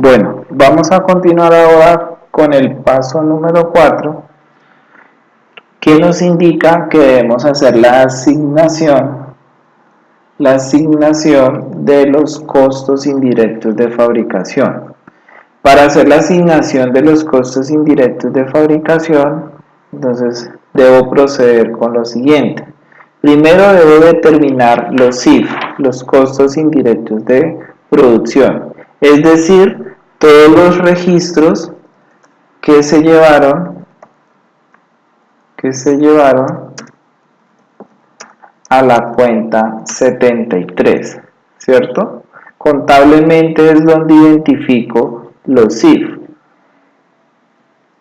Bueno, vamos a continuar ahora con el paso número 4, que nos indica que debemos hacer la asignación de los costos indirectos de fabricación. Para hacer la asignación de los costos indirectos de fabricación, entonces debo proceder con lo siguiente. Primero debo determinar los CIF, los costos indirectos de producción, es decir, todos los registros que se llevaron a la cuenta 73, ¿cierto? Contablemente es donde identifico los CIF.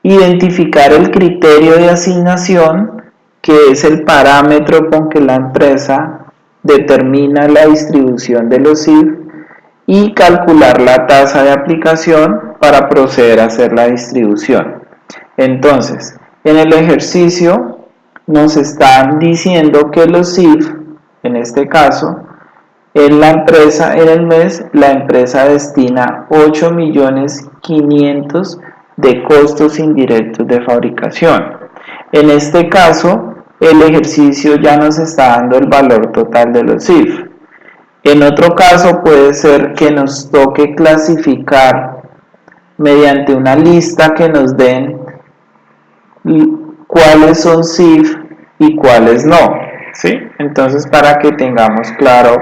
Identificar el criterio de asignación, que es el parámetro con que la empresa determina la distribución de los CIF, y calcular la tasa de aplicación para proceder a hacer la distribución. Entonces, en el ejercicio nos están diciendo que los CIF, en este caso, en la empresa, en el mes, la empresa destina 8.500.000 de costos indirectos de fabricación. En este caso, el ejercicio ya nos está dando el valor total de los CIF. En otro caso puede ser que nos toque clasificar mediante una lista que nos den cuáles son CIF y cuáles no, ¿sí? Entonces, para que tengamos claro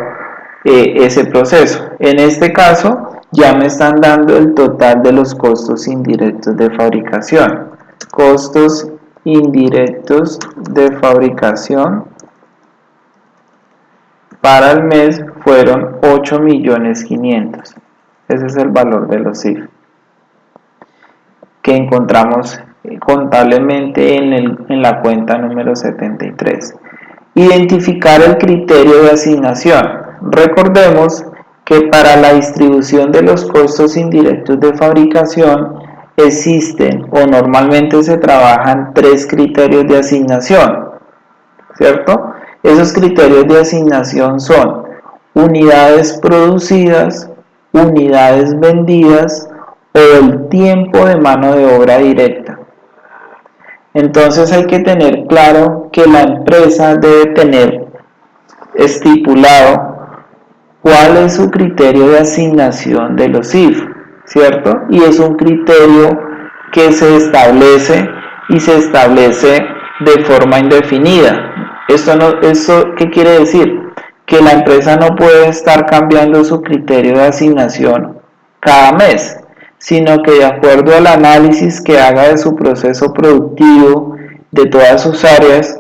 ese proceso. En este caso, ya me están dando el total de los costos indirectos de fabricación. Costos indirectos de fabricación para el mes fueron 8.500.000. Ese es el valor de los CIF que encontramos contablemente en la cuenta número 73. Identificar el criterio de asignación. Recordemos que para la distribución de los costos indirectos de fabricación existen o normalmente se trabajan 3 criterios de asignación, ¿cierto? Esos criterios de asignación son unidades producidas, unidades vendidas o el tiempo de mano de obra directa. Entonces hay que tener claro que la empresa debe tener estipulado cuál es su criterio de asignación de los CIF, ¿cierto? Y es un criterio que se establece de forma indefinida. ¿Esto qué quiere decir? Que la empresa no puede estar cambiando su criterio de asignación cada mes, sino que de acuerdo al análisis que haga de su proceso productivo, de todas sus áreas,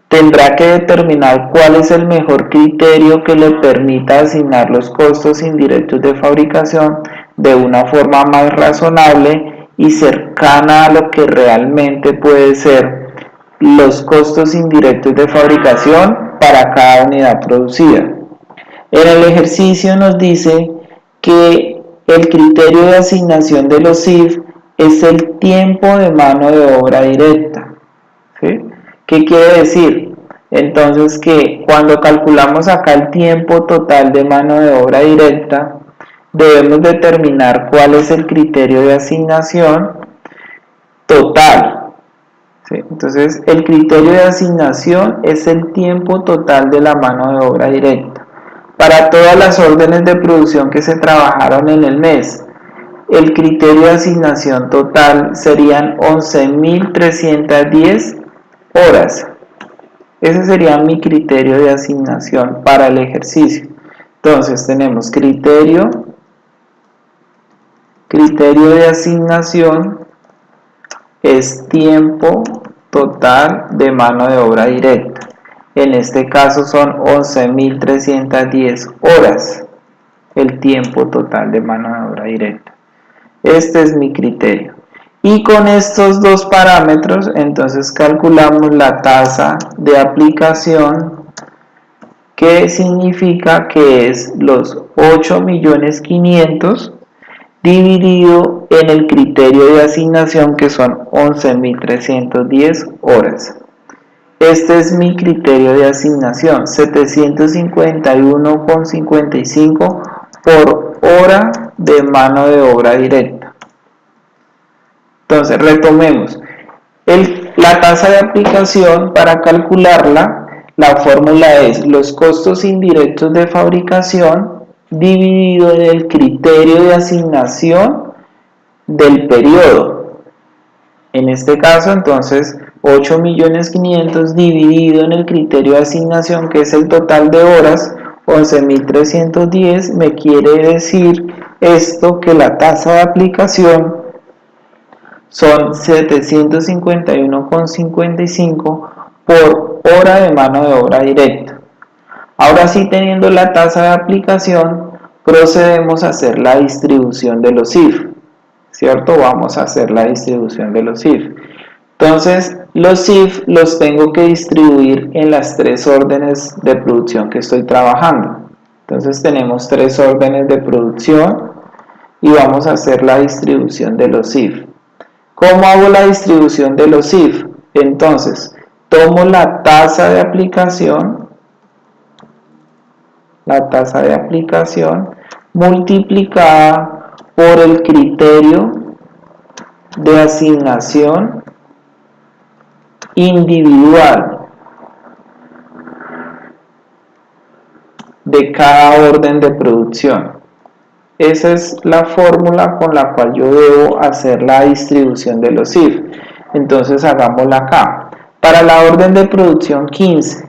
tendrá que determinar cuál es el mejor criterio que le permita asignar los costos indirectos de fabricación de una forma más razonable y cercana a lo que realmente puede ser los costos indirectos de fabricación para cada unidad producida. En el ejercicio nos dice que el criterio de asignación de los CIF es el tiempo de mano de obra directa, ¿sí? ¿Qué quiere decir? Entonces que cuando calculamos acá el tiempo total de mano de obra directa, debemos determinar cuál es el criterio de asignación total, ¿sí? Entonces el criterio de asignación es el tiempo total de la mano de obra directa. Para todas las órdenes de producción que se trabajaron en el mes, el criterio de asignación total serían 11.310 horas. Ese sería mi criterio de asignación para el ejercicio. Entonces tenemos criterio de asignación es tiempo total de mano de obra directa. En este caso son 11.310 horas el tiempo total de mano de obra directa. Este es mi criterio. Y con estos dos parámetros, entonces calculamos la tasa de aplicación, que significa que es los 8.500.000 dividido en el criterio de asignación, que son 11.310 horas. Este es mi criterio de asignación, 751,55 por hora de mano de obra directa. Entonces, retomemos. La tasa de aplicación, para calcularla, la fórmula es los costos indirectos de fabricación dividido en el criterio de asignación del periodo. En este caso, entonces, 8.500.000 dividido en el criterio de asignación, que es el total de horas, 11.310, me quiere decir esto, que la tasa de aplicación son 751,55 por hora de mano de obra directa. Ahora sí, teniendo la tasa de aplicación, procedemos a hacer la distribución de los CIF, ¿cierto? Vamos a hacer la distribución de los CIF. Entonces, los CIF los tengo que distribuir en las tres órdenes de producción que estoy trabajando. Entonces, tenemos tres órdenes de producción y vamos a hacer la distribución de los CIF. ¿Cómo hago la distribución de los CIF? Entonces, tomo la tasa de aplicación multiplicada por el criterio de asignación individual de cada orden de producción. Esa es la fórmula con la cual yo debo hacer la distribución de los CIF. Entonces hagámosla acá. Para la orden de producción 15,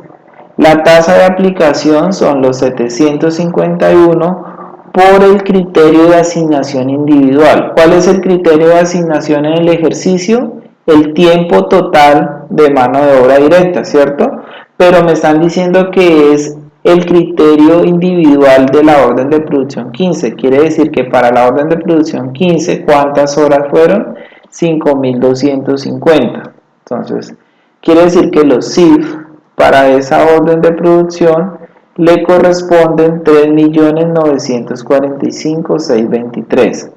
la tasa de aplicación son los 751 por el criterio de asignación individual. ¿Cuál es el criterio de asignación en el ejercicio? El tiempo total de mano de obra directa, ¿cierto? Pero me están diciendo que es el criterio individual de la orden de producción 15. Quiere decir que para la orden de producción 15, ¿cuántas horas fueron? 5.250. Entonces, quiere decir que los CIF para esa orden de producción le corresponden 3.945.623.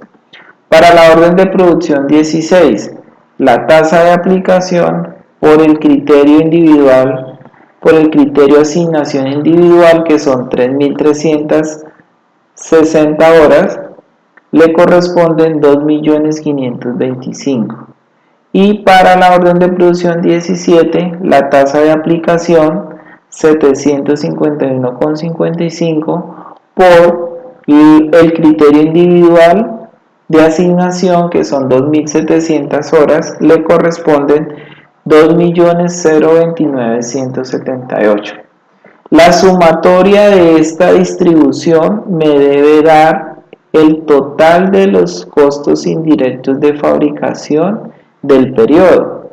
Para la orden de producción 16, la tasa de aplicación por el criterio individual, por el criterio de asignación individual, que son 3.360 horas, le corresponden 2.525.000. Y para la orden de producción 17, la tasa de aplicación 751,55 por el criterio individual de asignación, que son 2.700 horas, le corresponden 2.029.178. La sumatoria de esta distribución me debe dar el total de los costos indirectos de fabricación del periodo,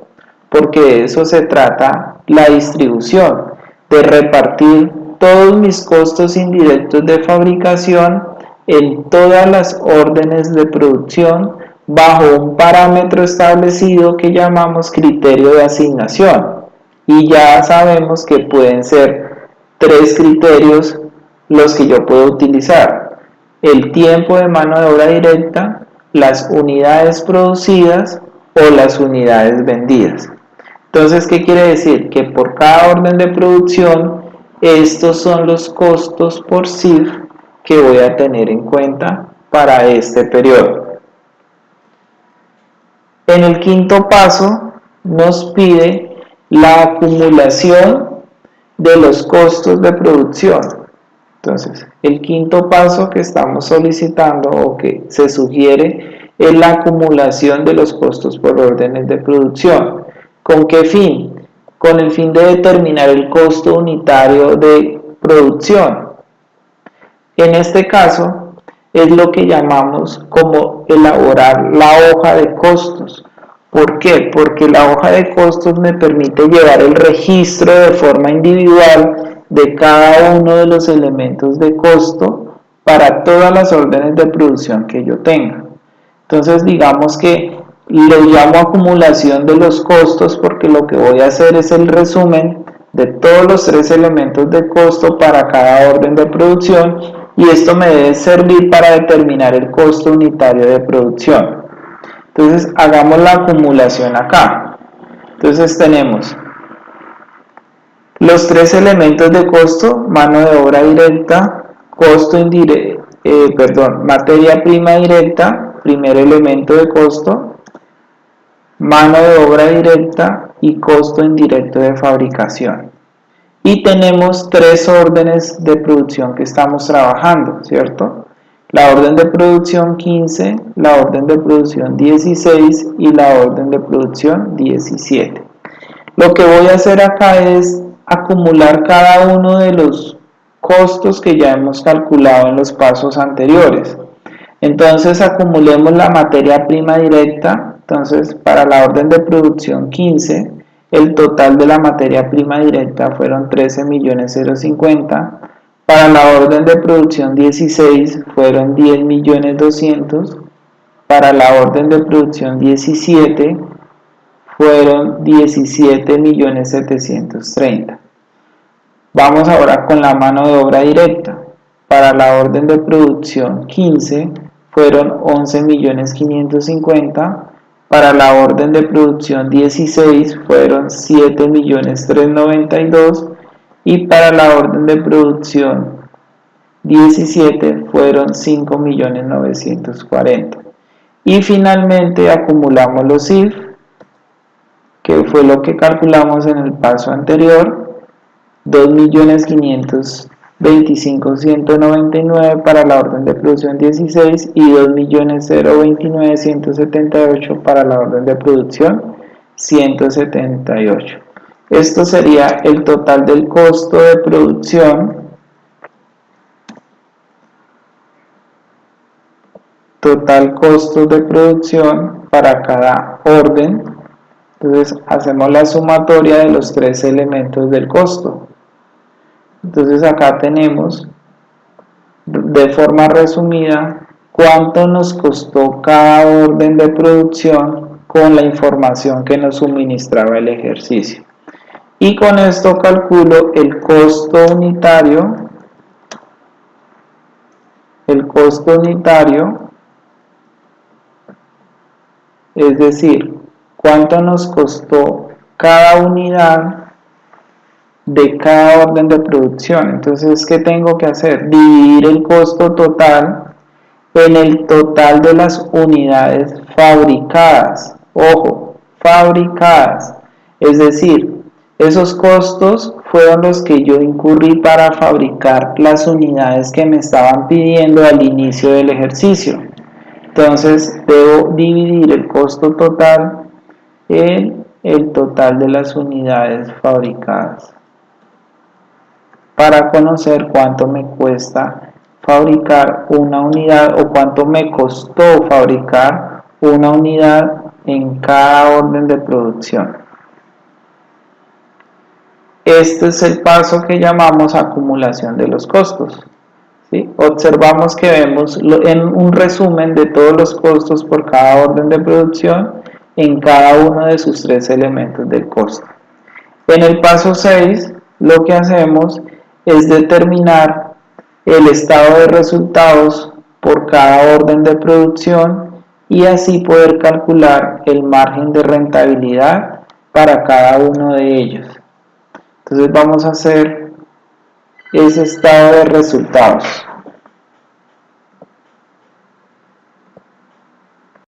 porque de eso se trata la distribución, de repartir todos mis costos indirectos de fabricación en todas las órdenes de producción bajo un parámetro establecido que llamamos criterio de asignación. Y ya sabemos que pueden ser tres criterios los que yo puedo utilizar: el tiempo de mano de obra directa, las unidades producidas o las unidades vendidas. Entonces, ¿qué quiere decir? Que por cada orden de producción, estos son los costos por CIF que voy a tener en cuenta para este periodo. En el quinto paso nos pide la acumulación de los costos de producción. Entonces, el quinto paso que estamos solicitando o que se sugiere es la acumulación de los costos por órdenes de producción. ¿Con qué fin? Con el fin de determinar el costo unitario de producción. En este caso, es lo que llamamos como elaborar la hoja de costos. ¿Por qué? Porque la hoja de costos me permite llevar el registro de forma individual de cada uno de los elementos de costo para todas las órdenes de producción que yo tenga. Entonces, digamos que lo llamo acumulación de los costos porque lo que voy a hacer es el resumen de todos los tres elementos de costo para cada orden de producción, y esto me debe servir para determinar el costo unitario de producción. Entonces, hagamos la acumulación acá. Entonces, tenemos los tres elementos de costo: mano de obra directa, costo indirecto, materia prima directa, primer elemento de costo, mano de obra directa y costo indirecto de fabricación. Y tenemos tres órdenes de producción que estamos trabajando, ¿cierto? La orden de producción 15, la orden de producción 16 y la orden de producción 17. Lo que voy a hacer acá es acumular cada uno de los costos que ya hemos calculado en los pasos anteriores. Entonces acumulemos la materia prima directa. Entonces para la orden de producción 15, el total de la materia prima directa fueron 13.050.000. Para la orden de producción 16 fueron 10.200.000. Para la orden de producción 17 fueron 17.730.000. Vamos ahora con la mano de obra directa. Para la orden de producción 15 fueron 11.550.000. Para la orden de producción 16 fueron 7.392.000 y para la orden de producción 17 fueron 5.940.000. Y finalmente acumulamos los IF, que fue lo que calculamos en el paso anterior, 2.525.199 para la orden de producción 16 y 2.029.178 para la orden de producción 178. Esto sería el total del costo de producción, total costo de producción para cada orden. Entonces hacemos la sumatoria de los tres elementos del costo. Entonces acá tenemos, de forma resumida, cuánto nos costó cada orden de producción con la información que nos suministraba el ejercicio. Y con esto calculo el costo unitario, es decir, cuánto nos costó cada unidad de cada orden de producción. Entonces, ¿qué tengo que hacer? Dividir el costo total en el total de las unidades fabricadas. Ojo, fabricadas. Es decir, esos costos fueron los que yo incurrí para fabricar las unidades que me estaban pidiendo al inicio del ejercicio. Entonces, debo dividir el costo total en el total de las unidades fabricadas para conocer cuánto me cuesta fabricar una unidad o cuánto me costó fabricar una unidad en cada orden de producción. Este es el paso que llamamos acumulación de los costos. ¿Sí? Observamos que vemos en un resumen de todos los costos por cada orden de producción en cada uno de sus tres elementos del costo. En el paso 6, lo que hacemos es determinar el estado de resultados por cada orden de producción y así poder calcular el margen de rentabilidad para cada uno de ellos. Entonces vamos a hacer ese estado de resultados.